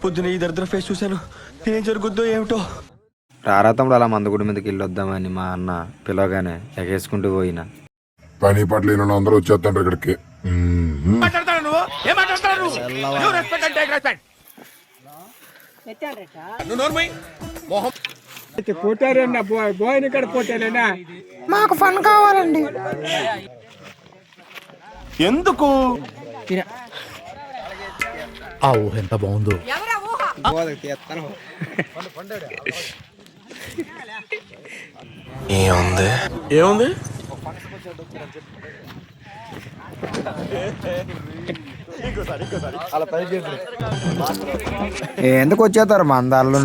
పొద్దున ఈ దరిద్ర ఫేస్ చూశాను, ఏం జరుగుద్దో ఏమిటో. రారాతంలో అలా మందుగుడి మీదకి వెళ్ళొద్దామని మా అన్న పిలవగానే ఎగేసుకుంటూ పోయినా. పని పట్ల అందరూ వచ్చేస్తాంటారు ఇక్కడికి. మాకు ఫన్ కావాలండి. ఎందుకు? ఆ ఊహ ఎంత బాగుందో. ఏముంది? ఎందుకు వచ్చేస్తారు మా అందాలు?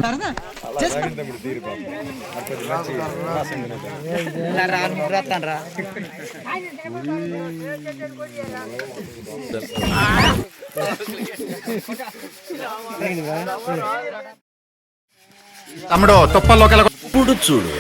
తమ్ముడు తుప్పల్లో ఇప్పుడు చూడు.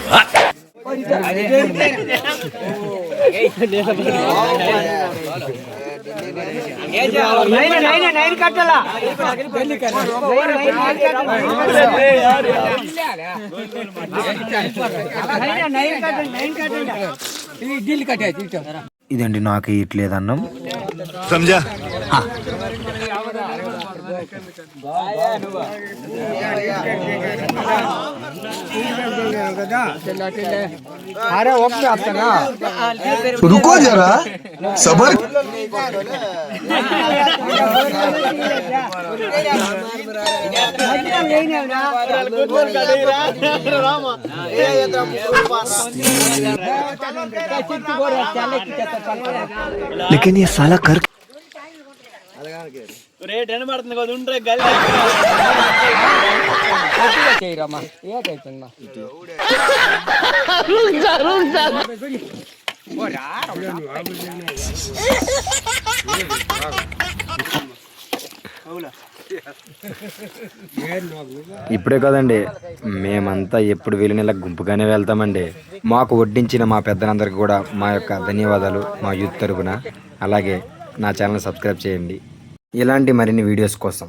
ఇదండి నాకు ఇట్లేదన్నం. సంజా रुको जरा सबर. लेकिन ये साला कर రేట్ ఎన్ని పడుతుంది కదా ఉండ్రే గల్లి చేయరమ్మా ఏటైతుందమ్మా ఇప్పుడే కదండి, మేమంతా ఎప్పుడు వీళ్ళని ఇలా గుంపుగానే వెళ్తామండి. మాకు వడ్డించిన మా పెద్దలందరికీ కూడా మా యొక్క ధన్యవాదాలు మా యూత్ తరపున. అలాగే నా ఛానల్ సబ్స్క్రైబ్ చేయండి ఇలాంటి మరిన్ని వీడియోస్ కోసం.